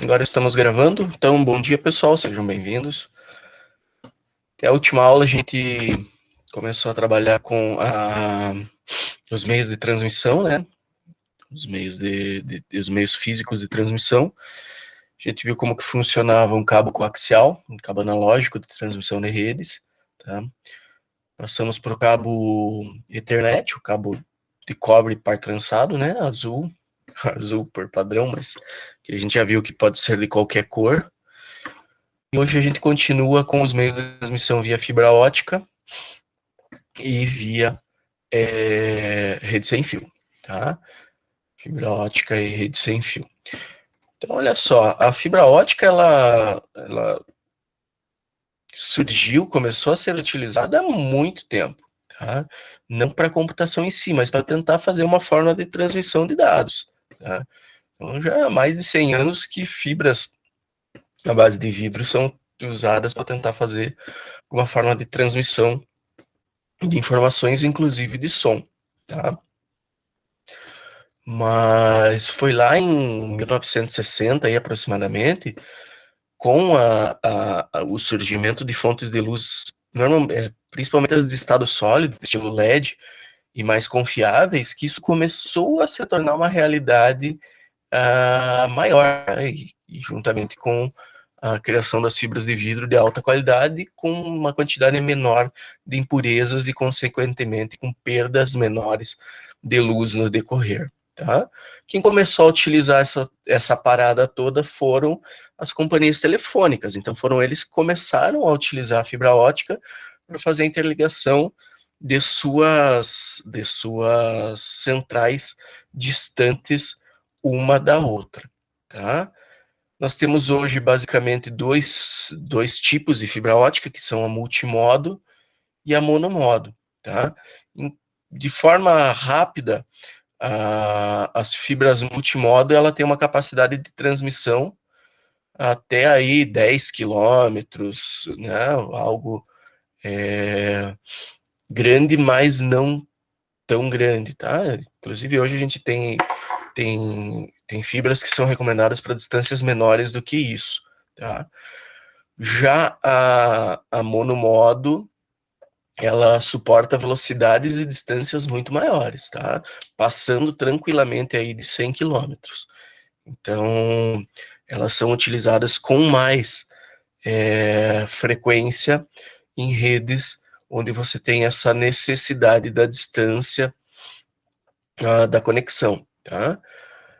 Agora estamos gravando, então bom dia pessoal, sejam bem-vindos. Até a última aula a gente começou a trabalhar com os meios de transmissão, né? Os meios físicos de transmissão. A gente viu como que funcionava um cabo coaxial, um cabo analógico de transmissão de redes, tá? Passamos para o cabo Ethernet, o cabo de cobre par trançado, né? Azul, azul por padrão, mas que a gente já viu que pode ser de qualquer cor. E hoje a gente continua com os meios de transmissão via fibra ótica e via rede sem fio, tá? Fibra ótica e rede sem fio. Então, olha só, a fibra ótica, ela surgiu, começou a ser utilizada há muito tempo, tá? Não para computação em si, mas para tentar fazer uma forma de transmissão de dados, tá? Então, já há mais de 100 anos que fibras à base de vidro são usadas para tentar fazer uma forma de transmissão de informações, inclusive de som, tá? Mas foi lá em 1960, aí, aproximadamente, com o surgimento de fontes de luz, principalmente as de estado sólido, estilo LED, e mais confiáveis, que isso começou a se tornar uma realidade maior, e juntamente com a criação das fibras de vidro de alta qualidade, com uma quantidade menor de impurezas e, consequentemente, com perdas menores de luz no decorrer. Tá? Quem começou a utilizar essa parada toda foram as companhias telefônicas. Então, foram eles que começaram a utilizar a fibra ótica para fazer a interligação de suas centrais distantes uma da outra. Tá? Nós temos hoje basicamente dois tipos de fibra ótica, que são a multimodo e a monomodo. Tá? De forma rápida, as fibras multimodo, ela tem uma capacidade de transmissão até aí 10 quilômetros, né? Algo grande, mas não tão grande, tá? Inclusive hoje a gente tem fibras que são recomendadas para distâncias menores do que isso, tá? Já a monomodo, ela suporta velocidades e distâncias muito maiores, tá? Passando tranquilamente aí de 100 quilômetros. Então, elas são utilizadas com mais frequência em redes onde você tem essa necessidade da distância da conexão, tá?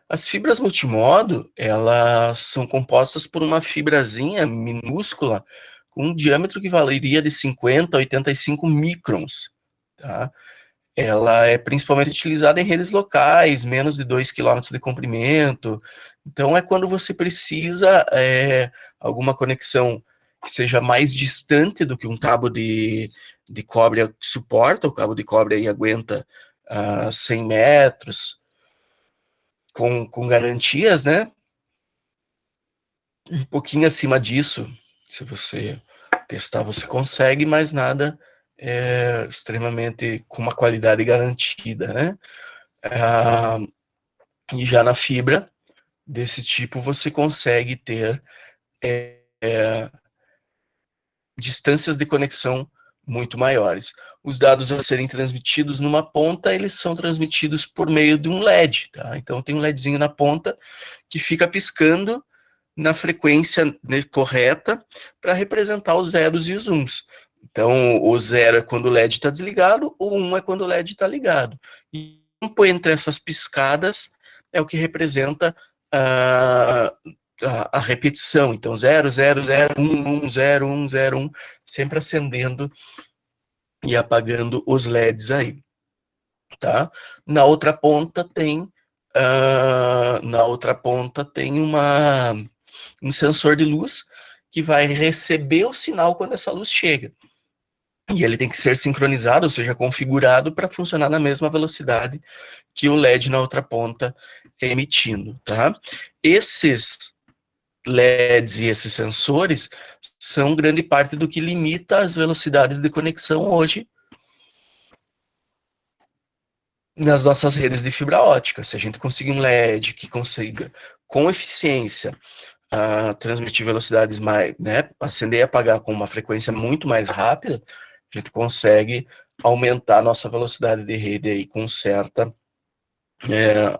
As fibras multimodo, elas são compostas por uma fibrazinha minúscula com um diâmetro que valeria de 50 a 85 microns, tá? Ela é principalmente utilizada em redes locais, menos de 2 quilômetros de comprimento. Então, é quando você precisa alguma conexão que seja mais distante do que um cabo de cobre suporta. O cabo de cobre aí aguenta 100 metros, com garantias, né? Um pouquinho acima disso, se você testar, você consegue, mas nada extremamente com uma qualidade garantida, né? E já na fibra desse tipo, você consegue ter distâncias de conexão muito maiores. Os dados a serem transmitidos numa ponta, eles são transmitidos por meio de um LED, tá? Então tem um LEDzinho na ponta que fica piscando na frequência correta para representar os zeros e os uns. Então, o zero é quando o LED está desligado, o 1 é quando o LED está ligado. E o tempo entre essas piscadas é o que representa a repetição. Então, 0, 0, 0, 1, 1, 0, 1, 0, 1, sempre acendendo e apagando os LEDs aí. Tá? Na outra ponta tem um sensor de luz que vai receber o sinal quando essa luz chega. E ele tem que ser sincronizado, ou seja, configurado para funcionar na mesma velocidade que o LED na outra ponta é emitindo, tá? Esses LEDs e esses sensores são grande parte do que limita as velocidades de conexão hoje nas nossas redes de fibra ótica. Se a gente conseguir um LED que consiga com eficiência, transmitir velocidades mais, né, acender e apagar com uma frequência muito mais rápida, a gente consegue aumentar a nossa velocidade de rede aí com certa,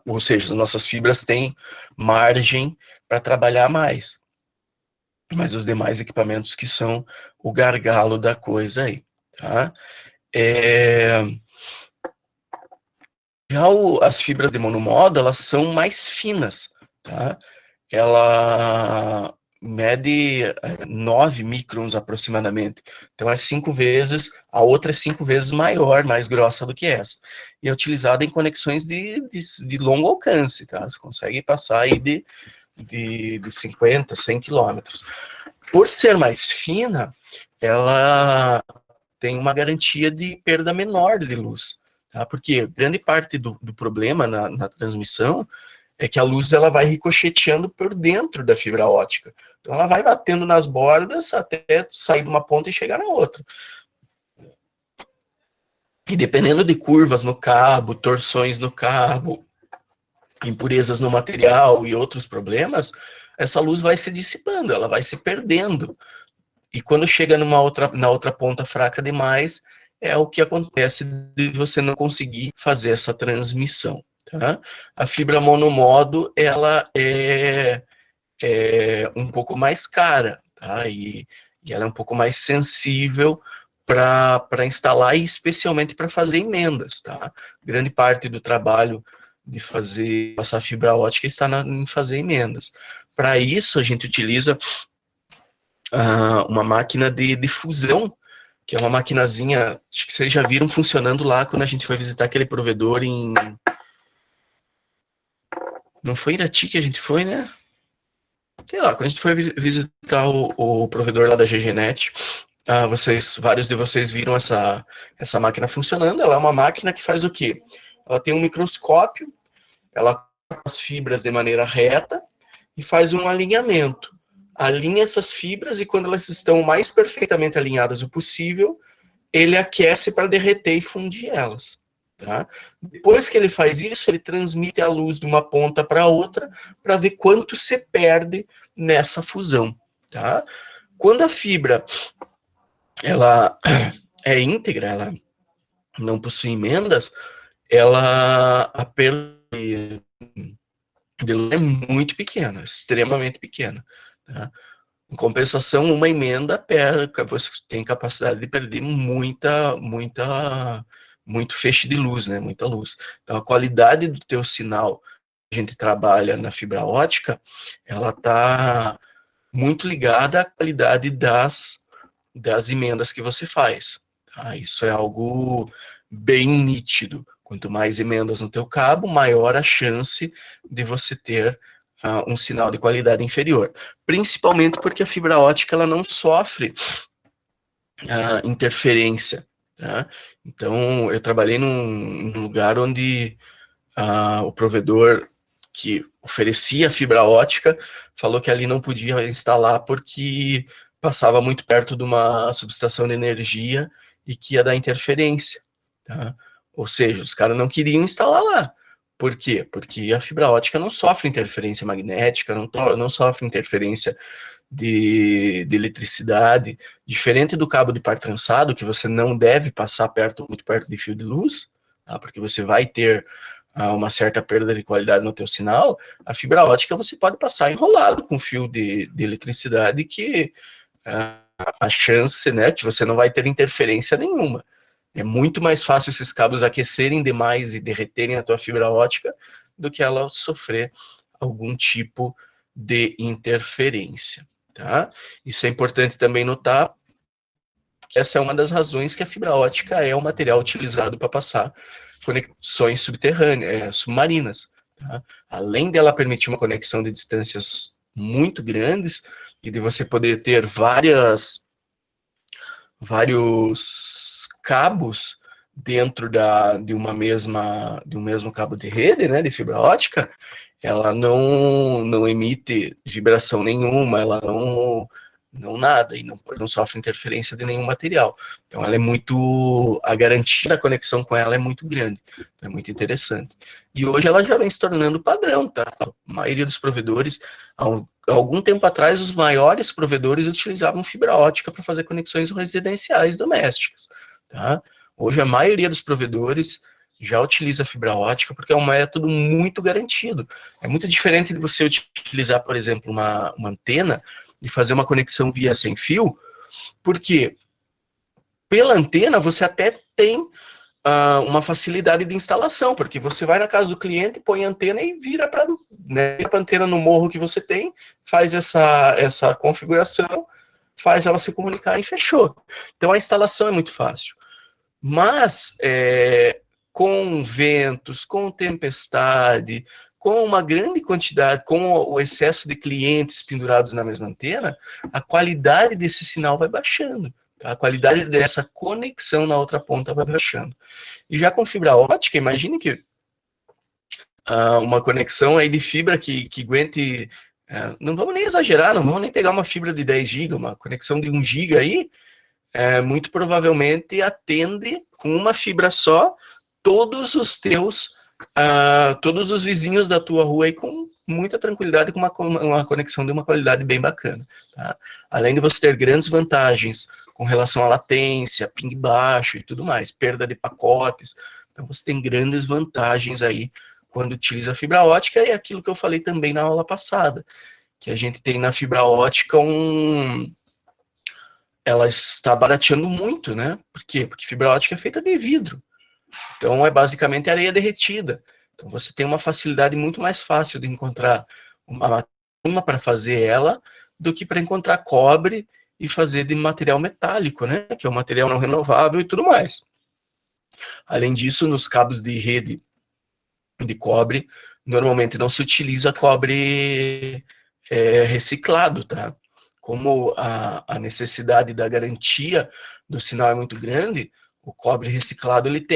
ou seja, as nossas fibras têm margem para trabalhar mais, mas os demais equipamentos que são o gargalo da coisa aí, tá? Já as fibras de monomodo, elas são mais finas, tá? Ela mede 9 microns aproximadamente. Então é 5 vezes, a outra é 5 vezes maior, mais grossa do que essa. E é utilizada em conexões de longo alcance, tá? Você consegue passar aí de 50, 100 quilômetros. Por ser mais fina, ela tem uma garantia de perda menor de luz, tá? Porque grande parte do problema na transmissão é que a luz ela vai ricocheteando por dentro da fibra ótica. Então ela vai batendo nas bordas até sair de uma ponta e chegar na outra. E dependendo de curvas no cabo, torções no cabo, impurezas no material e outros problemas, essa luz vai se dissipando, ela vai se perdendo. E quando chega na outra ponta fraca demais, é o que acontece de você não conseguir fazer essa transmissão. Tá? A fibra monomodo, ela é um pouco mais cara, tá? E ela é um pouco mais sensível para instalar e especialmente para fazer emendas, tá? Grande parte do trabalho de passar fibra ótica está em fazer emendas. Para isso, a gente utiliza uma máquina de fusão, que é uma maquinazinha, acho que vocês já viram funcionando lá quando a gente foi visitar aquele provedor em... Não foi Irati que a gente foi, né? Sei lá, quando a gente foi visitar o provedor lá da GGNet, vários de vocês viram essa máquina funcionando. Ela é uma máquina que faz o quê? Ela tem um microscópio, ela corta as fibras de maneira reta e faz um alinhamento. Alinha essas fibras e quando elas estão mais perfeitamente alinhadas o possível, ele aquece para derreter e fundir elas. Tá? Depois que ele faz isso, ele transmite a luz de uma ponta para outra para ver quanto se perde nessa fusão. Tá? Quando a fibra ela é íntegra, ela não possui emendas, a perda de luz é muito pequena, extremamente pequena. Tá? Em compensação, uma emenda você tem capacidade de perder muito feixe de luz, né? Muita luz. Então, a qualidade do teu sinal, a gente trabalha na fibra ótica, ela está muito ligada à qualidade das emendas que você faz. Tá? Isso é algo bem nítido. Quanto mais emendas no teu cabo, maior a chance de você ter um sinal de qualidade inferior. Principalmente porque a fibra ótica ela não sofre interferência. Tá? Então, eu trabalhei num lugar onde o provedor que oferecia fibra ótica falou que ali não podia instalar porque passava muito perto de uma subestação de energia e que ia dar interferência. Tá? Ou seja, os caras não queriam instalar lá. Por quê? Porque a fibra ótica não sofre interferência magnética, não sofre interferência de eletricidade, diferente do cabo de par trançado, que você não deve passar muito perto de fio de luz, tá? Porque você vai ter uma certa perda de qualidade no teu sinal. A fibra ótica você pode passar enrolado com fio de eletricidade que a chance, né, que você não vai ter interferência nenhuma. É muito mais fácil esses cabos aquecerem demais e derreterem a tua fibra ótica do que ela sofrer algum tipo de interferência, tá? Isso é importante também notar que essa é uma das razões que a fibra ótica é o material utilizado para passar conexões subterrâneas, submarinas. Tá? Além dela permitir uma conexão de distâncias muito grandes e de você poder ter vários cabos dentro de um mesmo cabo de rede, né, de fibra ótica, ela não emite vibração nenhuma, ela não nada, e não sofre interferência de nenhum material. Então ela é muito, a garantia da conexão com ela é muito grande, é muito interessante. E hoje ela já vem se tornando padrão, tá? A maioria dos provedores, há algum tempo atrás, os maiores provedores utilizavam fibra ótica para fazer conexões residenciais domésticas, tá? Hoje a maioria dos provedores já utiliza fibra ótica porque é um método muito garantido. É muito diferente de você utilizar, por exemplo, uma antena e fazer uma conexão via sem fio, porque pela antena você até tem uma facilidade de instalação, porque você vai na casa do cliente, põe a antena e vira para a antena no morro que você tem, faz essa configuração, faz ela se comunicar e fechou. Então a instalação é muito fácil. Mas com ventos, com tempestade, com uma grande quantidade, com o excesso de clientes pendurados na mesma antena, a qualidade desse sinal vai baixando. Tá? A qualidade dessa conexão na outra ponta vai baixando. E já com fibra ótica, imagine que uma conexão aí de fibra que aguente, não vamos nem exagerar, não vamos nem pegar uma fibra de 10 GB, uma conexão de 1 GB aí, muito provavelmente atende com uma fibra só todos os teus, todos os vizinhos da tua rua aí com muita tranquilidade, com uma conexão de uma qualidade bem bacana. Tá? Além de você ter grandes vantagens com relação à latência, ping baixo e tudo mais, perda de pacotes, então você tem grandes vantagens aí quando utiliza a fibra ótica, e aquilo que eu falei também na aula passada, que a gente tem na fibra ótica ela está barateando muito, né? Por quê? Porque fibra ótica é feita de vidro. Então, é basicamente areia derretida. Então, você tem uma facilidade muito mais fácil de encontrar uma matéria para fazer ela do que para encontrar cobre e fazer de material metálico, né? Que é um material não renovável e tudo mais. Além disso, nos cabos de rede de cobre, normalmente não se utiliza cobre reciclado, tá? Como a necessidade da garantia do sinal é muito grande, o cobre reciclado ele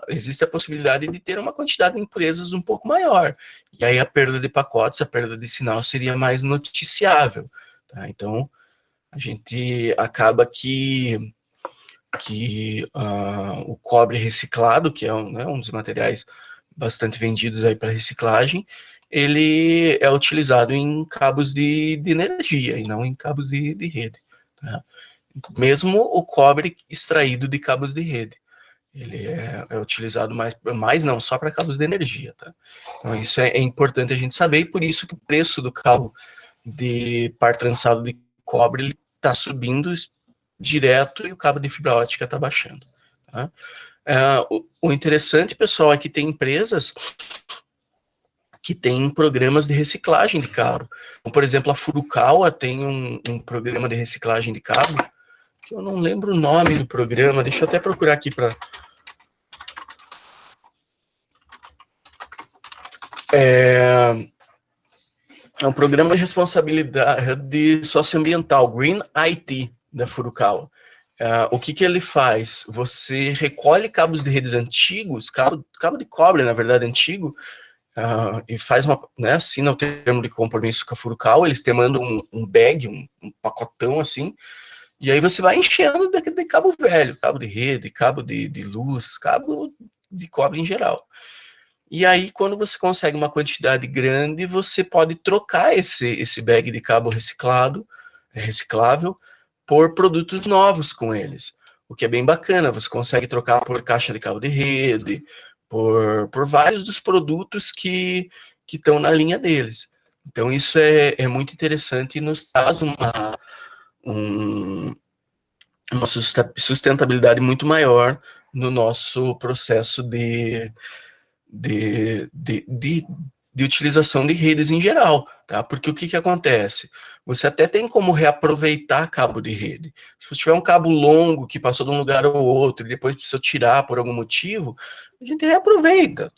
existe a possibilidade de ter uma quantidade de impurezas um pouco maior. E aí a perda de pacotes, a perda de sinal seria mais noticiável. Tá? Então, a gente acaba que o cobre reciclado, que é um dos materiais bastante vendidos aí para reciclagem, ele é utilizado em cabos de energia e não em cabos de rede. Tá? Mesmo o cobre extraído de cabos de rede, ele é utilizado mais não, só para cabos de energia. Tá? Então isso é importante a gente saber, e por isso que o preço do cabo de par trançado de cobre está subindo direto e o cabo de fibra ótica está baixando. Tá? O interessante, pessoal, é que tem empresas que têm programas de reciclagem de cabo. Então, por exemplo, a Furukawa tem um programa de reciclagem de cabo, que eu não lembro o nome do programa, deixa eu até procurar aqui para... É um programa de responsabilidade socioambiental, Green IT, da Furukawa. O que ele faz? Você recolhe cabos de redes antigos, cabo de cobre, na verdade, antigo, e faz assina o termo de compromisso com a Furukawa, eles te mandam um bag, um pacotão assim, e aí você vai enchendo de cabo velho, cabo de rede, cabo de luz, cabo de cobre em geral. E aí, quando você consegue uma quantidade grande, você pode trocar esse bag de cabo reciclável, por produtos novos com eles. O que é bem bacana, você consegue trocar por caixa de cabo de rede, por vários dos produtos que estão na linha deles. Então, isso é muito interessante e nos traz uma sustentabilidade muito maior no nosso processo de utilização de redes em geral, tá? Porque o que acontece? Você até tem como reaproveitar cabo de rede. Se você tiver um cabo longo que passou de um lugar ao outro e depois precisa tirar por algum motivo, a gente reaproveita.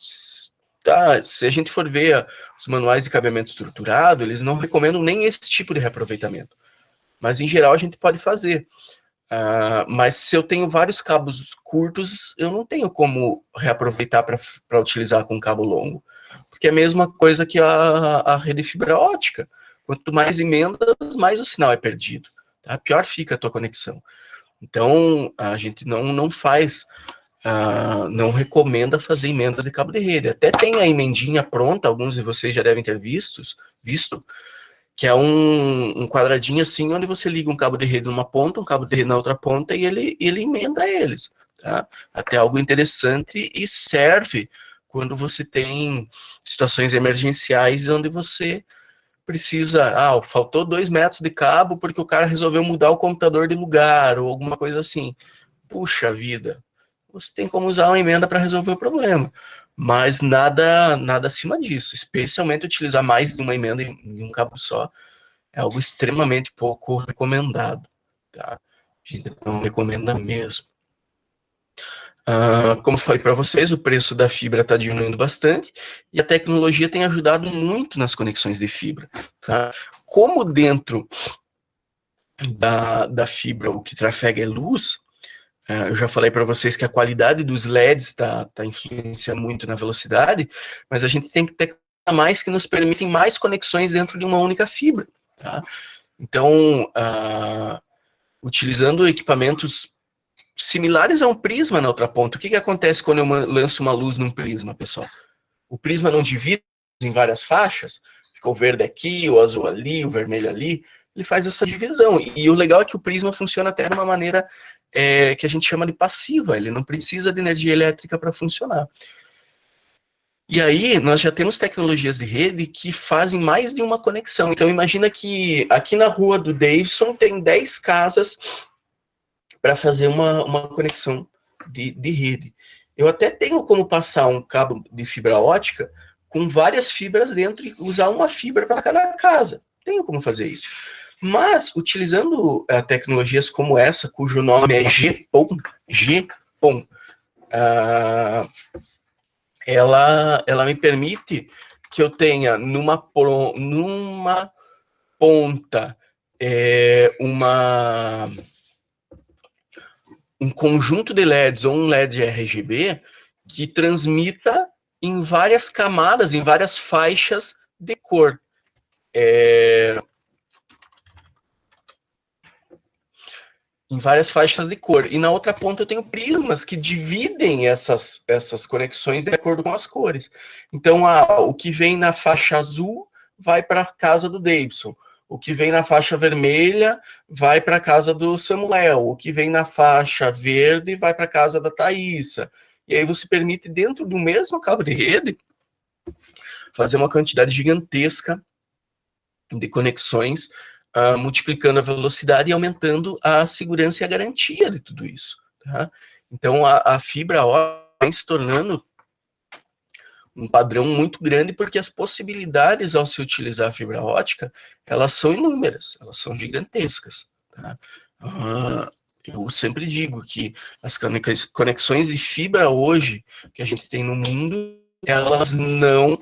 Tá? Se a gente for ver os manuais de cabeamento estruturado, eles não recomendam nem esse tipo de reaproveitamento. Mas, em geral, a gente pode fazer. Mas se eu tenho vários cabos curtos, eu não tenho como reaproveitar para utilizar com cabo longo. Porque é a mesma coisa que a rede fibra ótica. Quanto mais emendas, mais o sinal é perdido. tá? Pior fica a tua conexão. Então, a gente não faz, não recomenda fazer emendas de cabo de rede. Até tem a emendinha pronta, alguns de vocês já devem ter visto, que é um quadradinho assim, onde você liga um cabo de rede numa ponta, um cabo de rede na outra ponta, e ele emenda eles, tá? Até algo interessante e serve quando você tem situações emergenciais onde você precisa, faltou 2 metros de cabo porque o cara resolveu mudar o computador de lugar, ou alguma coisa assim. Puxa vida, você tem como usar uma emenda para resolver o problema. Mas nada acima disso, especialmente utilizar mais de uma emenda em um cabo só, é algo extremamente pouco recomendado, tá? A gente não recomenda mesmo. Como eu falei para vocês, o preço da fibra está diminuindo bastante e a tecnologia tem ajudado muito nas conexões de fibra, tá? Como dentro da fibra o que trafega é luz, eu já falei para vocês que a qualidade dos LEDs está influenciando muito na velocidade, mas a gente tem que ter mais que nos permitem mais conexões dentro de uma única fibra, tá? Então, utilizando equipamentos similares a um prisma na outra ponta, o que acontece quando eu lanço uma luz num prisma, pessoal? O prisma não divide em várias faixas, fica o verde aqui, o azul ali, o vermelho ali, ele faz essa divisão. E o legal é que o prisma funciona até de uma maneira que a gente chama de passiva, ele não precisa de energia elétrica para funcionar. E aí, nós já temos tecnologias de rede que fazem mais de uma conexão. Então, imagina que aqui na rua do Davidson tem 10 casas para fazer uma conexão de rede. Eu até tenho como passar um cabo de fibra ótica com várias fibras dentro e usar uma fibra para cada casa. Tenho como fazer isso. Mas, utilizando tecnologias como essa, cujo nome é GPON, ela me permite que eu tenha numa ponta um conjunto de LEDs ou um LED RGB que transmita em várias camadas, em várias faixas de cor. Em várias faixas de cor. E na outra ponta eu tenho prismas que dividem essas conexões de acordo com as cores. Então, o que vem na faixa azul vai para a casa do Davidson. O que vem na faixa vermelha vai para a casa do Samuel. O que vem na faixa verde vai para a casa da Thaísa. E aí você permite, dentro do mesmo cabo de rede, fazer uma quantidade gigantesca de conexões, multiplicando a velocidade e aumentando a segurança e a garantia de tudo isso. Tá? Então, a fibra ótica vem se tornando um padrão muito grande, porque as possibilidades ao se utilizar a fibra ótica, elas são inúmeras, elas são gigantescas. Tá? Eu sempre digo que as conexões de fibra hoje que a gente tem no mundo, elas não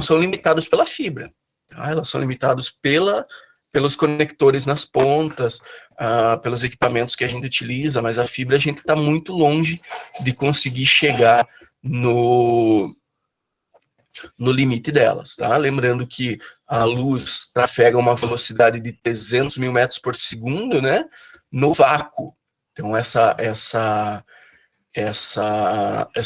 são limitadas pela fibra. Tá? Elas são limitadas pelos conectores nas pontas, pelos equipamentos que a gente utiliza, mas a fibra a gente está muito longe de conseguir chegar no limite delas, tá? Lembrando que a luz trafega uma velocidade de 300 mil metros por segundo, né? No vácuo. Então, essa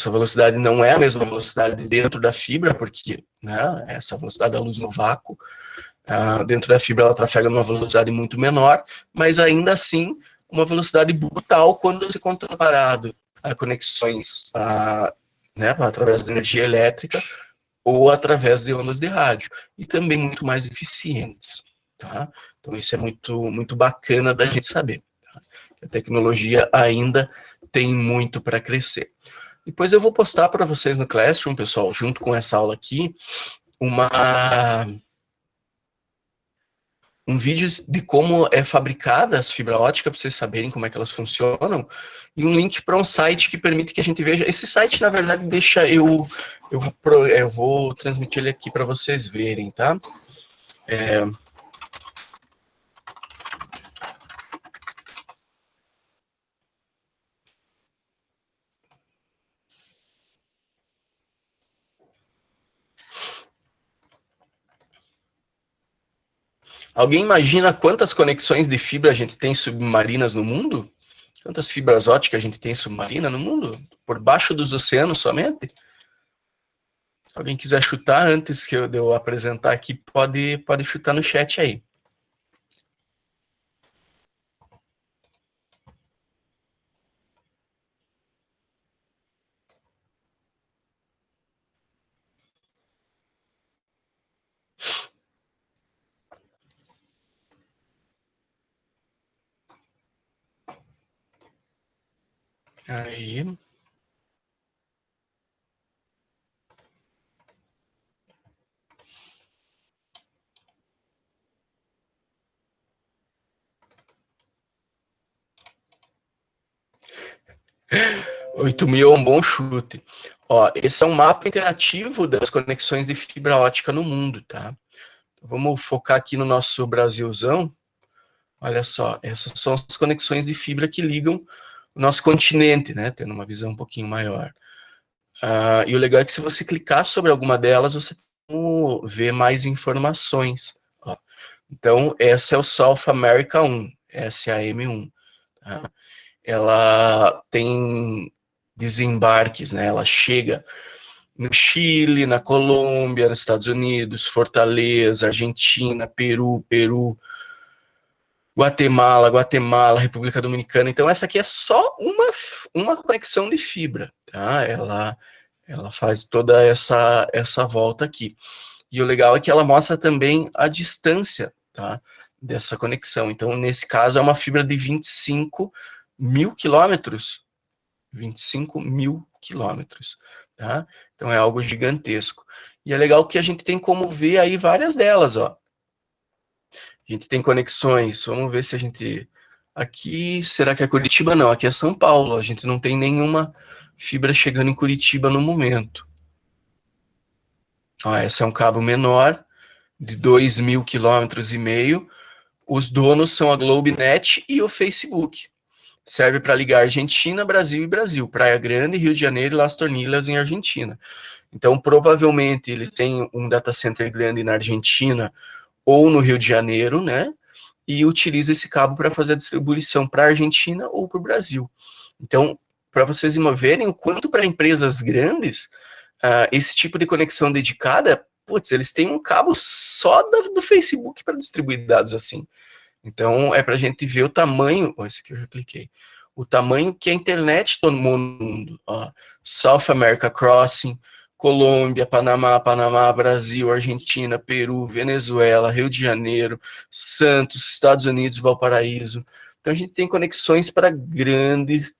velocidade não é a mesma velocidade dentro da fibra, porque, né, essa velocidade da luz no vácuo, dentro da fibra ela trafega numa velocidade muito menor, mas ainda assim uma velocidade brutal quando se comparado a conexões né, através da energia elétrica ou através de ondas de rádio, e também muito mais eficientes. Tá? Então isso é muito bacana da gente saber. Tá? A tecnologia ainda tem muito para crescer. Depois eu vou postar para vocês no Classroom, pessoal, junto com essa aula aqui, um vídeo de como é fabricada as fibra ótica, para vocês saberem como é que elas funcionam, e um link para um site que permite que a gente veja. Esse site, na verdade, deixa eu vou transmitir ele aqui para vocês verem, tá? Alguém imagina quantas conexões de fibra a gente tem submarinas no mundo? Quantas fibras óticas a gente tem submarina no mundo? Por baixo dos oceanos somente? Se alguém quiser chutar antes que de eu apresentar aqui, pode chutar no chat aí. Aí. 8.000 é um bom chute. Ó, esse é um mapa interativo das conexões de fibra ótica no mundo, tá? Vamos focar aqui no nosso Brasilzão. Olha só, essas são as conexões de fibra que ligam o nosso continente, né? Tendo uma visão um pouquinho maior. E o legal é que se você clicar sobre alguma delas, você vê mais informações. Ó. Então, essa é o South America 1, SAM1. Tá? Ela tem desembarques, né? Ela chega no Chile, na Colômbia, nos Estados Unidos, Fortaleza, Argentina, Peru, Guatemala, República Dominicana. Então, essa aqui é só uma conexão de fibra, tá? Ela faz toda essa volta aqui. E o legal é que ela mostra também a distância, tá? Dessa conexão. Então, nesse caso, é uma fibra de 25 mil quilômetros. 25 mil quilômetros, tá? Então, é algo gigantesco. E é legal que a gente tem como ver aí várias delas, ó. A gente tem conexões, vamos ver se a gente... Aqui, será que é Curitiba? Não, aqui é São Paulo. A gente não tem nenhuma fibra chegando em Curitiba no momento. Ó, esse é um cabo menor, de 2.000 quilômetros e meio. Os donos são a Globenet e o Facebook. Serve para ligar Argentina, Brasil e Brasil. Praia Grande, Rio de Janeiro e Las Tornilhas em Argentina. Então, provavelmente, eles têm um data center grande na Argentina ou no Rio de Janeiro, né? E utiliza esse cabo para fazer a distribuição para a Argentina ou para o Brasil. Então, para vocês verem o quanto para empresas grandes, esse tipo de conexão dedicada, putz, eles têm um cabo só do Facebook para distribuir dados assim. Então, é para a gente ver o tamanho, esse aqui eu já cliquei, o tamanho que a internet tomou no mundo. Ó, South America Crossing, Colômbia, Panamá, Brasil, Argentina, Peru, Venezuela, Rio de Janeiro, Santos, Estados Unidos, Valparaíso. Então, a gente tem conexões para grande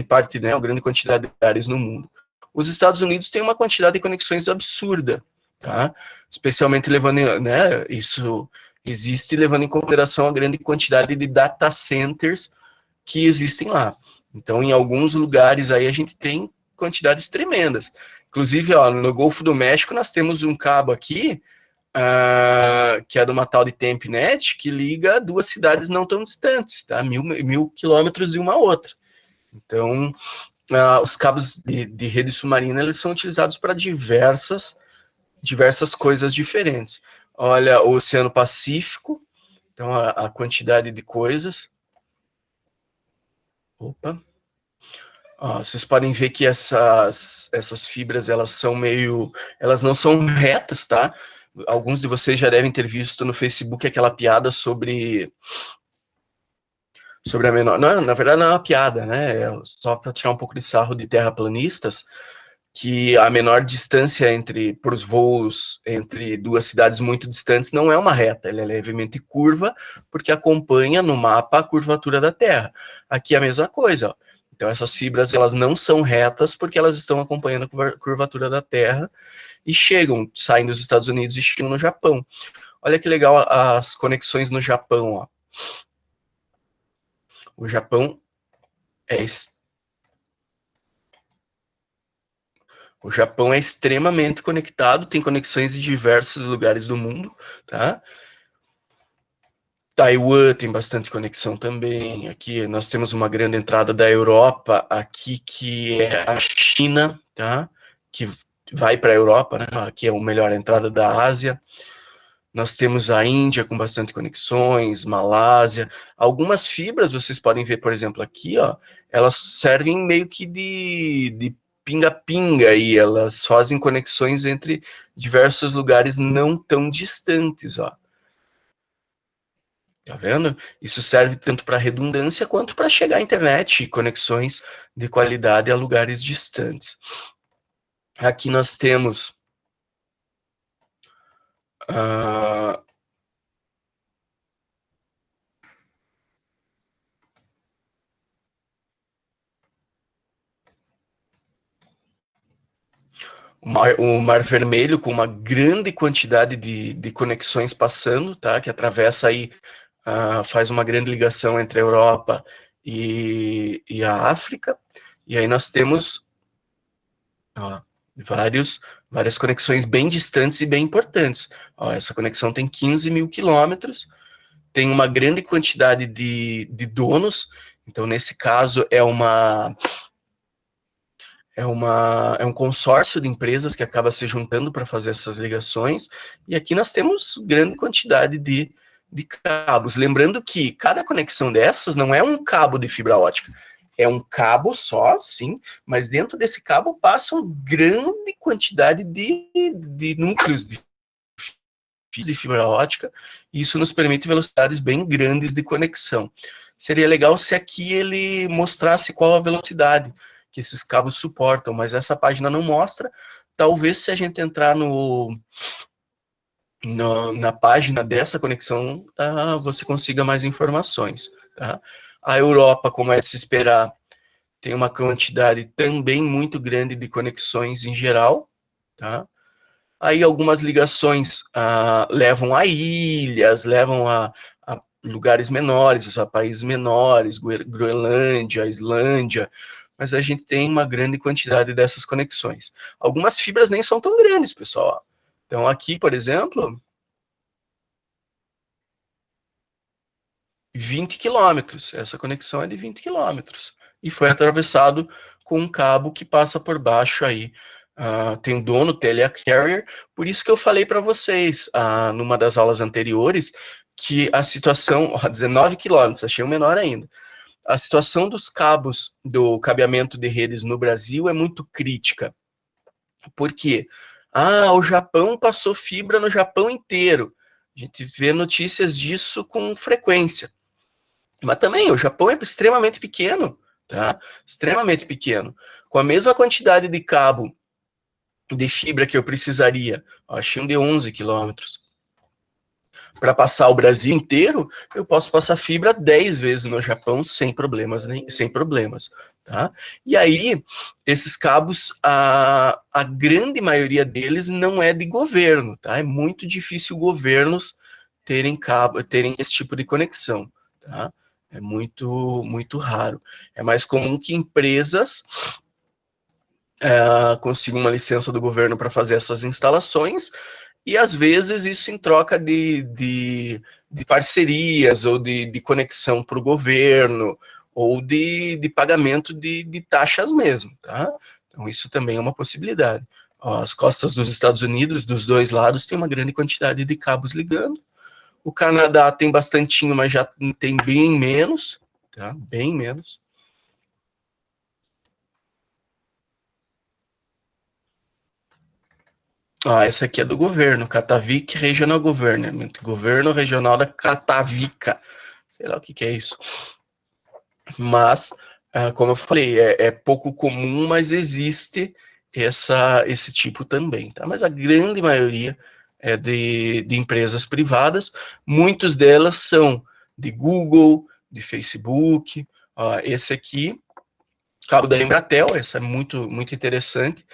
parte, né, uma grande quantidade de áreas no mundo. Os Estados Unidos têm uma quantidade de conexões absurda, tá? Especialmente levando, né, isso existe levando em consideração a grande quantidade de data centers que existem lá. Então, em alguns lugares aí a gente tem quantidades tremendas. Inclusive, ó, no Golfo do México nós temos um cabo aqui, que é de uma tal de TempNet, que liga duas cidades não tão distantes, tá? 1.000 quilômetros de uma outra. Então, os cabos de rede submarina, eles são utilizados para diversas coisas diferentes. Olha, o Oceano Pacífico, então a quantidade de coisas. Opa. Ó, vocês podem ver que essas fibras, elas não são retas, tá? Alguns de vocês já devem ter visto no Facebook aquela piada sobre a menor... Não, na verdade não é uma piada, né? É só para tirar um pouco de sarro de terraplanistas, que a menor distância para os voos entre duas cidades muito distantes não é uma reta, ela é levemente curva, porque acompanha no mapa a curvatura da Terra. Aqui é a mesma coisa, ó. Então essas fibras, elas não são retas porque elas estão acompanhando a curvatura da Terra e saem dos Estados Unidos e chegam no Japão. Olha que legal as conexões no Japão, ó. O Japão é extremamente conectado, tem conexões em diversos lugares do mundo, tá? Taiwan tem bastante conexão também. Aqui nós temos uma grande entrada da Europa, aqui que é a China, tá? Que vai para a Europa, né? Aqui é a melhor entrada da Ásia. Nós temos a Índia com bastante conexões, Malásia. Algumas fibras, vocês podem ver, por exemplo, aqui, ó, elas servem meio que de pinga-pinga, e elas fazem conexões entre diversos lugares não tão distantes, ó. Tá vendo? Isso serve tanto para redundância quanto para chegar à internet e conexões de qualidade a lugares distantes. Aqui nós temos uh, o Mar Vermelho com uma grande quantidade de conexões passando, tá? Que atravessa aí, faz uma grande ligação entre a Europa e a África. E aí nós temos ó, várias conexões bem distantes e bem importantes. Ó, essa conexão tem 15 mil quilômetros, tem uma grande quantidade de donos, então nesse caso é um consórcio de empresas que acaba se juntando para fazer essas ligações, e aqui nós temos grande quantidade de cabos. Lembrando que cada conexão dessas não é um cabo de fibra ótica, é um cabo só, sim, mas dentro desse cabo passam grande quantidade de núcleos de fibra ótica, e isso nos permite velocidades bem grandes de conexão. Seria legal se aqui ele mostrasse qual a velocidade que esses cabos suportam, mas essa página não mostra. Talvez se a gente entrar na página dessa conexão, você consiga mais informações. Tá? A Europa, como é de se esperar, tem uma quantidade também muito grande de conexões em geral, tá? Aí algumas ligações levam a ilhas, levam a lugares menores, a países menores, Groenlândia, Islândia, mas a gente tem uma grande quantidade dessas conexões. Algumas fibras nem são tão grandes, pessoal. Então aqui, por exemplo, 20 quilômetros, essa conexão é de 20 quilômetros, e foi atravessado com um cabo que passa por baixo aí. Tem o dono, Telecarrier, por isso que eu falei para vocês, numa das aulas anteriores, que a situação, 19 quilômetros, achei um menor ainda, a situação dos cabos do cabeamento de redes no Brasil é muito crítica. Por quê? O Japão passou fibra no Japão inteiro. A gente vê notícias disso com frequência. Mas também, o Japão é extremamente pequeno, tá? Extremamente pequeno. Com a mesma quantidade de cabo de fibra que eu precisaria, achei um de 11 quilômetros, para passar o Brasil inteiro, eu posso passar fibra 10 vezes no Japão sem problemas, sem problemas, tá? E aí, esses cabos, a grande maioria deles não é de governo, tá? É muito difícil governos terem esse tipo de conexão, tá? É muito, muito raro. É mais comum que empresas consigam uma licença do governo para fazer essas instalações, e às vezes isso em troca de parcerias ou de conexão para o governo, ou de pagamento de taxas mesmo, tá? Então isso também é uma possibilidade. As costas dos Estados Unidos, dos dois lados, tem uma grande quantidade de cabos ligando. O Canadá tem bastantinho, mas já tem bem menos, tá? Bem menos. Essa aqui é do governo, Catavik Regional Government, governo regional da Catavica, sei lá o que é isso. Mas, como eu falei, é pouco comum, mas existe esse tipo também, tá? Mas a grande maioria é de empresas privadas, muitas delas são de Google, de Facebook. Esse aqui, cabo da Embratel, esse é muito, muito interessante.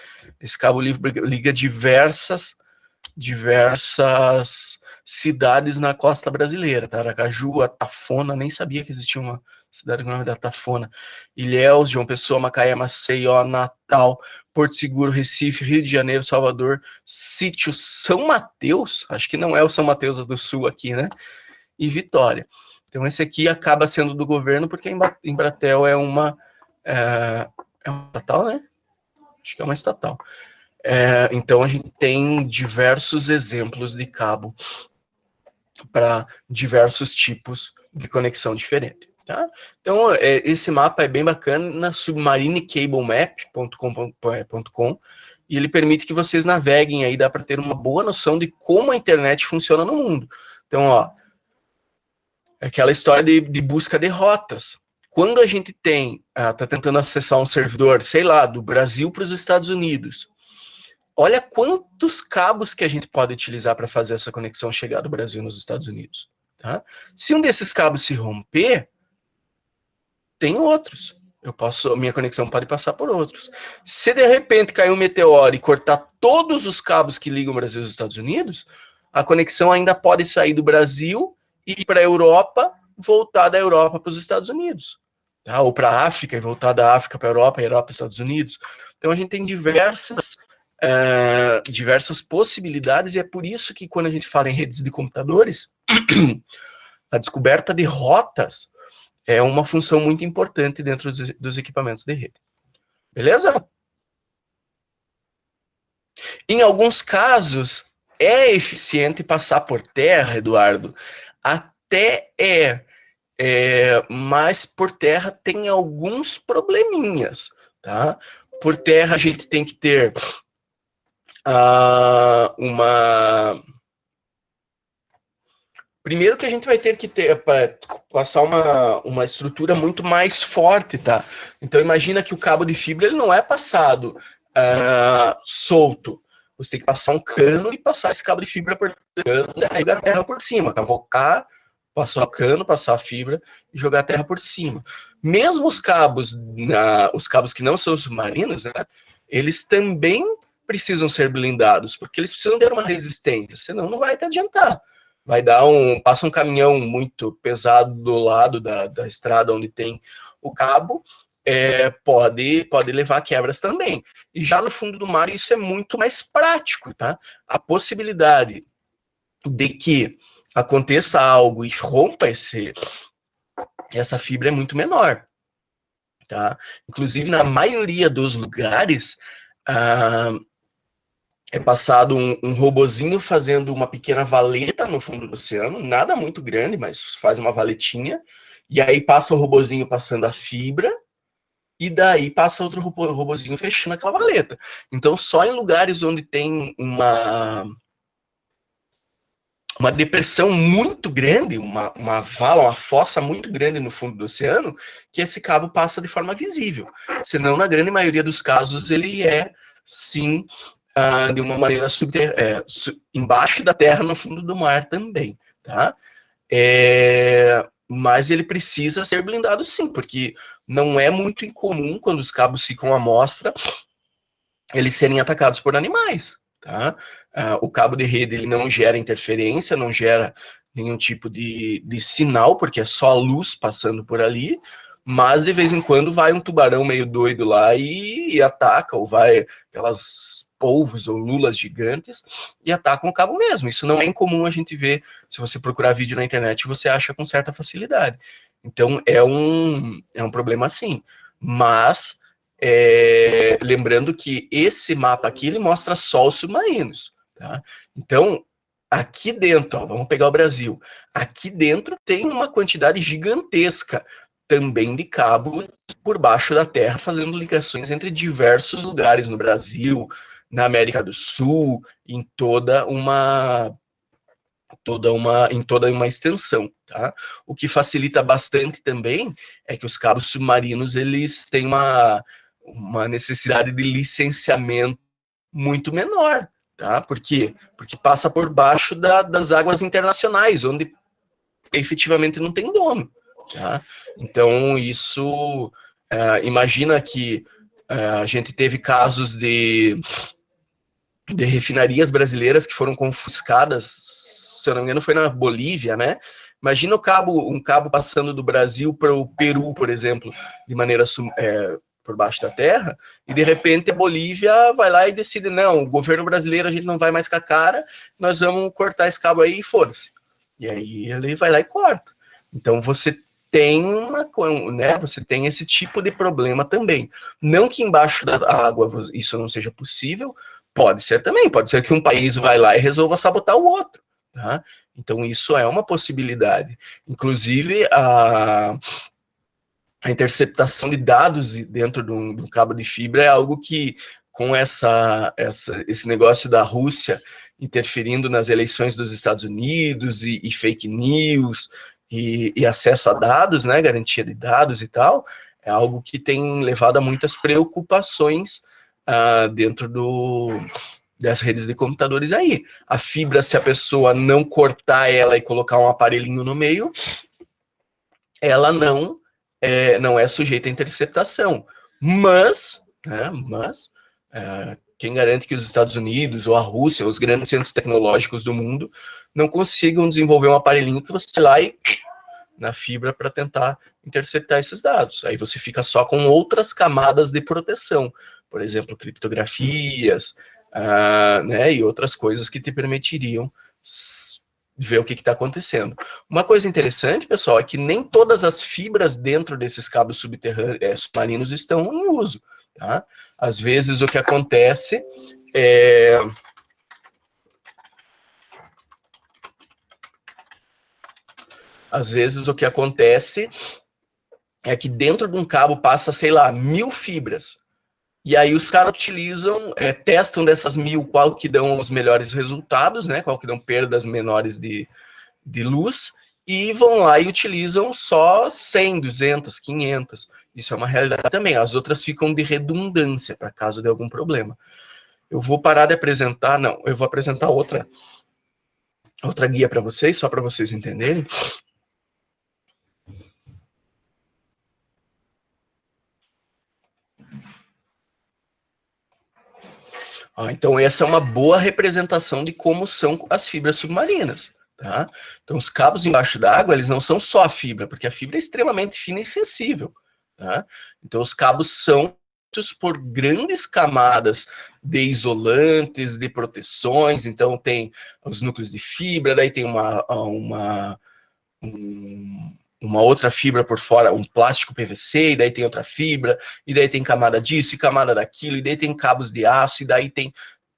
Esse cabo liga diversas cidades na costa brasileira, tá? Aracaju, Atafona, nem sabia que existia uma cidade com o nome da Atafona. Ilhéus, João Pessoa, Macaé, Maceió, Natal, Porto Seguro, Recife, Rio de Janeiro, Salvador, Sítio São Mateus, acho que não é o São Mateus do Sul aqui, né? E Vitória. Então esse aqui acaba sendo do governo porque a Embratel é uma estatal, né? Acho que é uma estatal. Então a gente tem diversos exemplos de cabo para diversos tipos de conexão diferente. Tá? Então, esse mapa é bem bacana na submarinecablemap.com, e ele permite que vocês naveguem aí, dá para ter uma boa noção de como a internet funciona no mundo. Então, ó, aquela história de busca de rotas. Quando a gente está tentando acessar um servidor, sei lá, do Brasil para os Estados Unidos, olha quantos cabos que a gente pode utilizar para fazer essa conexão chegar do Brasil nos Estados Unidos. Tá? Se um desses cabos se romper, tem outros. Minha conexão pode passar por outros. Se de repente cair um meteoro e cortar todos os cabos que ligam o Brasil aos Estados Unidos, a conexão ainda pode sair do Brasil e ir para a Europa, voltar da Europa para os Estados Unidos. Tá? Ou para a África e voltar da África para a Europa para os Estados Unidos. Então a gente tem diversas possibilidades, e é por isso que quando a gente fala em redes de computadores, a descoberta de rotas é uma função muito importante dentro dos equipamentos de rede. Beleza? Em alguns casos, é eficiente passar por terra, Eduardo. Até mas por terra tem alguns probleminhas, tá? Por terra a gente tem que ter Primeiro que a gente vai ter que passar uma estrutura muito mais forte, tá? Então imagina que o cabo de fibra ele não é passado solto. Você tem que passar um cano e passar esse cabo de fibra por cano e jogar a terra por cima, cavocar, passar o cano, passar a fibra e jogar a terra por cima. Mesmo os cabos que não são submarinos, né, eles também precisam ser blindados, porque eles precisam ter uma resistência, senão não vai te adiantar. Passa um caminhão muito pesado do lado da estrada onde tem o cabo, pode levar a quebras também. E já no fundo do mar isso é muito mais prático, tá? A possibilidade de que aconteça algo e rompa essa fibra é muito menor, tá? Inclusive, na maioria dos lugares, é passado um robozinho fazendo uma pequena valeta no fundo do oceano, nada muito grande, mas faz uma valetinha, e aí passa o robozinho passando a fibra, e daí passa outro robozinho fechando aquela valeta. Então, só em lugares onde tem uma depressão muito grande, uma vala, uma fossa muito grande no fundo do oceano, que esse cabo passa de forma visível. Senão, na grande maioria dos casos, ele sim, de uma maneira embaixo da terra, no fundo do mar também, tá? Mas ele precisa ser blindado sim, porque não é muito incomum, quando os cabos ficam à mostra, eles serem atacados por animais, tá? O cabo de rede ele não gera interferência, não gera nenhum tipo de sinal, porque é só a luz passando por ali, mas de vez em quando vai um tubarão meio doido lá e ataca, ou vai aquelas polvos ou lulas gigantes e atacam o cabo mesmo. Isso não é incomum a gente ver, se você procurar vídeo na internet, você acha com certa facilidade. Então é um problema sim, mas lembrando que esse mapa aqui, ele mostra só os submarinos, tá? Então, aqui dentro, vamos pegar o Brasil, aqui dentro tem uma quantidade gigantesca também de cabos por baixo da terra, fazendo ligações entre diversos lugares no Brasil, na América do Sul, em toda uma extensão, tá? O que facilita bastante também é que os cabos submarinos, eles têm uma necessidade de licenciamento muito menor, tá? Por quê? Porque passa por baixo das águas internacionais, onde efetivamente não tem dono, tá? Então, isso, imagina que a gente teve casos de refinarias brasileiras que foram confiscadas, se eu não me engano foi na Bolívia, né? Imagina um cabo passando do Brasil para o Peru, por exemplo, de maneira por baixo da terra, e de repente a Bolívia vai lá e decide, não, o governo brasileiro a gente não vai mais com a cara, nós vamos cortar esse cabo aí e foda-se. E aí ele vai lá e corta. Então você tem você tem esse tipo de problema também. Não que embaixo da água isso não seja possível, pode ser também, pode ser que um país vai lá e resolva sabotar o outro, tá? Então, isso é uma possibilidade. Inclusive, a interceptação de dados dentro de um cabo de fibra é algo que, com esse negócio da Rússia interferindo nas eleições dos Estados Unidos e fake news e acesso a dados, né, garantia de dados e tal, é algo que tem levado a muitas preocupações dentro das redes de computadores aí. A fibra, se a pessoa não cortar ela e colocar um aparelhinho no meio, ela não é sujeita a interceptação. Mas quem garante que os Estados Unidos ou a Rússia, os grandes centros tecnológicos do mundo, não consigam desenvolver um aparelhinho que você vai lá e na fibra para tentar interceptar esses dados. Aí você fica só com outras camadas de proteção, por exemplo, criptografias, né, e outras coisas que te permitiriam ver o que está acontecendo. Uma coisa interessante, pessoal, é que nem todas as fibras dentro desses cabos submarinos estão em uso. Tá? Às vezes o que acontece é... Às vezes o que acontece é que dentro de um cabo passa, sei lá, 1000 fibras. E aí os caras utilizam, testam dessas 1000 qual que dão os melhores resultados, né? Qual que dão perdas menores de luz, e vão lá e utilizam só 100, 200, 500. Isso é uma realidade também. As outras ficam de redundância, para caso de algum problema. Eu vou parar de apresentar, não, eu vou apresentar outra guia para vocês, só para vocês entenderem. Então, essa é uma boa representação de como são as fibras submarinas. Tá? Então, os cabos embaixo d'água, eles não são só a fibra, porque a fibra é extremamente fina e sensível. Tá? Então, os cabos são feitos por grandes camadas de isolantes, de proteções. Então, tem os núcleos de fibra, daí tem uma outra fibra por fora, um plástico PVC, e daí tem outra fibra, e daí tem camada disso e camada daquilo, e daí tem cabos de aço, e daí tem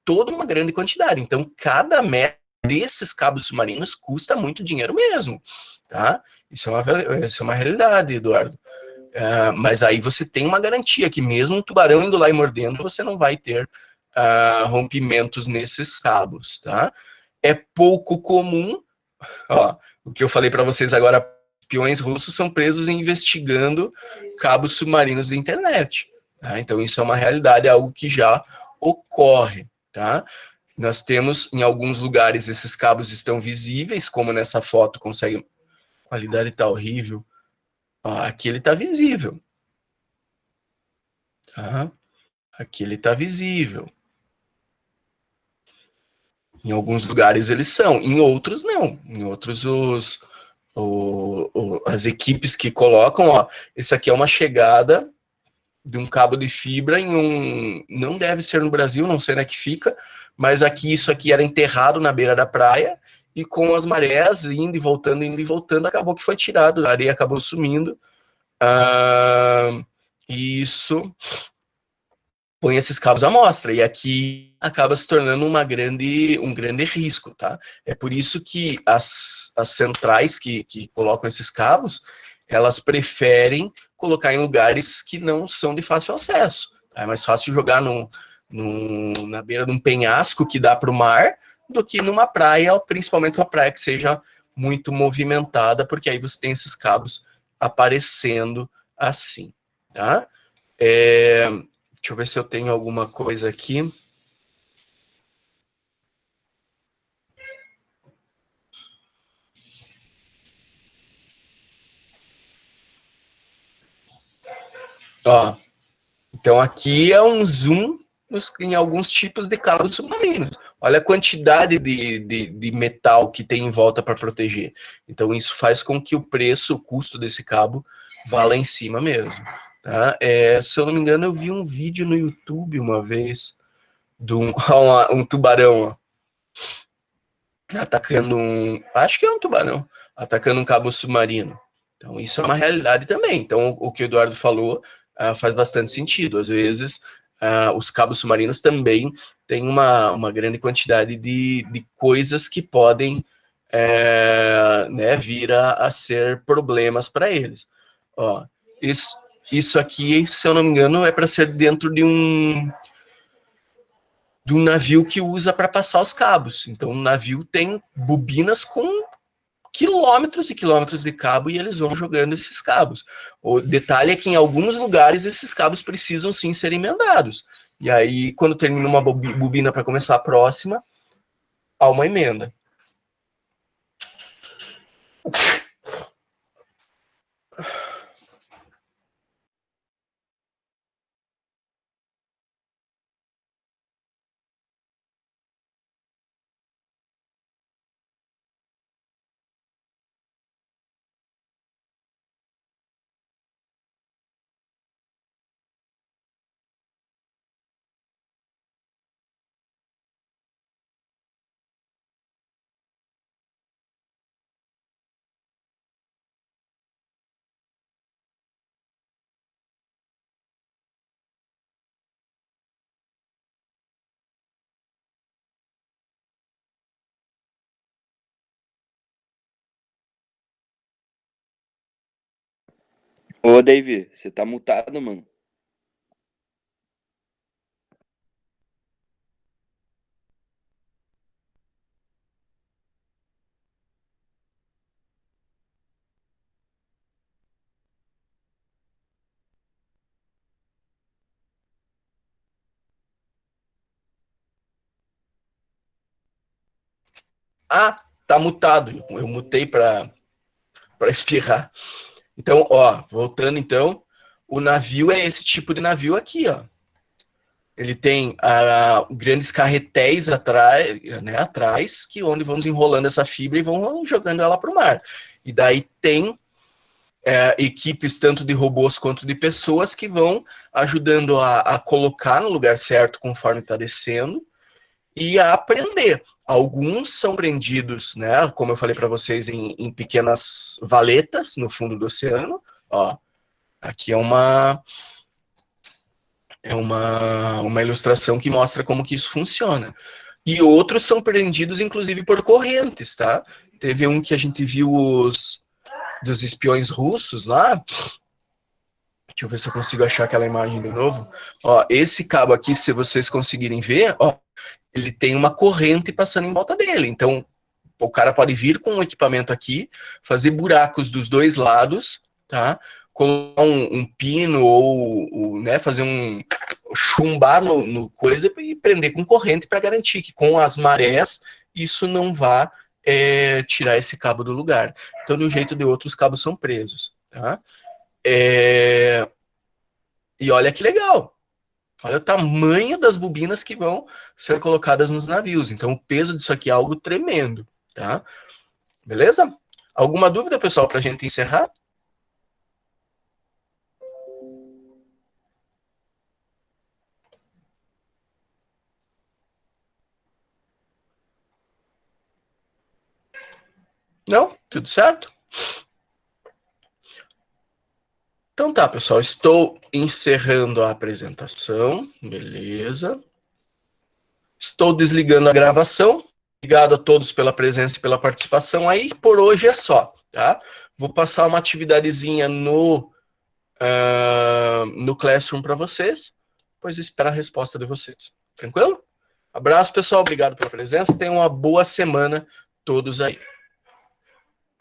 toda uma grande quantidade. Então, cada metro desses cabos submarinos custa muito dinheiro mesmo, tá? Isso é uma realidade, Eduardo. Mas aí você tem uma garantia que mesmo um tubarão indo lá e mordendo, você não vai ter rompimentos nesses cabos, tá? É pouco comum, ó, o que eu falei para vocês agora, espiões russos são presos investigando cabos submarinos da internet. Tá? Então, isso é uma realidade, é algo que já ocorre. Tá? Nós temos, em alguns lugares, esses cabos estão visíveis, como nessa foto, consegue... A qualidade está horrível. Ó, aqui ele está visível. Tá? Aqui ele está visível. Em alguns lugares eles são, em outros não. Em outros as equipes que colocam, ó, esse aqui é uma chegada de um cabo de fibra não deve ser no Brasil, não sei onde é que fica, mas aqui isso aqui era enterrado na beira da praia, e com as marés indo e voltando, acabou que foi tirado, a areia acabou sumindo, e isso põe esses cabos à mostra, e aqui acaba se tornando um grande risco, tá? É por isso que as centrais que colocam esses cabos, elas preferem colocar em lugares que não são de fácil acesso. É mais fácil jogar na beira de um penhasco que dá para o mar, do que numa praia, principalmente uma praia que seja muito movimentada, porque aí você tem esses cabos aparecendo assim, tá? Deixa eu ver se eu tenho alguma coisa aqui. Ó, então aqui é um zoom em alguns tipos de cabos submarinos. Olha a quantidade de metal que tem em volta para proteger. Então isso faz com que o preço, o custo desse cabo vá lá em cima mesmo. Tá? Se eu não me engano, eu vi um vídeo no YouTube uma vez de um tubarão, ó, atacando acho que é um tubarão, atacando um cabo submarino. Então, isso é uma realidade também. Então, o que o Eduardo falou faz bastante sentido. Às vezes, os cabos submarinos também têm uma grande quantidade de coisas que podem né, vira a ser problemas para eles. Ó, isso aqui, se eu não me engano, é para ser dentro de um navio que usa para passar os cabos. Então, o navio tem bobinas com quilômetros e quilômetros de cabo e eles vão jogando esses cabos. O detalhe é que em alguns lugares esses cabos precisam sim ser emendados. E aí, quando termina uma bobina para começar a próxima, há uma emenda. Ô, David, você tá mutado, mano. Ah, tá mutado. Eu mutei para espirrar. Então, ó, voltando então, o navio é esse tipo de navio aqui, ó. Ele tem grandes carretéis atrás, né, atrás, que onde vão desenrolando essa fibra e vão jogando ela para o mar. E daí tem equipes tanto de robôs quanto de pessoas que vão ajudando a colocar no lugar certo conforme está descendo e a aprender. Alguns são prendidos, né, como eu falei para vocês, em pequenas valetas no fundo do oceano. Ó, aqui uma ilustração que mostra como que isso funciona. E outros são prendidos, inclusive, por correntes, tá? Teve um que a gente viu dos espiões russos lá. Deixa eu ver se eu consigo achar aquela imagem de novo. Ó, esse cabo aqui, se vocês conseguirem ver, ó, ele tem uma corrente passando em volta dele. Então, o cara pode vir com um equipamento aqui, fazer buracos dos dois lados, tá? Colocar um pino ou, né, fazer chumbar no coisa e prender com corrente para garantir que com as marés isso não vá tirar esse cabo do lugar. Então, de um jeito ou de outro, os cabos são presos, tá? E olha que legal. Olha o tamanho das bobinas que vão ser colocadas nos navios. Então, o peso disso aqui é algo tremendo, tá? Beleza? Alguma dúvida, pessoal, para a gente encerrar? Não? Tudo certo? Então tá, pessoal, estou encerrando a apresentação, beleza. Estou desligando a gravação. Obrigado a todos pela presença e pela participação aí. Por hoje é só, tá? Vou passar uma atividadezinha no Classroom para vocês, depois espero a resposta de vocês. Tranquilo? Abraço, pessoal. Obrigado pela presença. Tenham uma boa semana todos aí.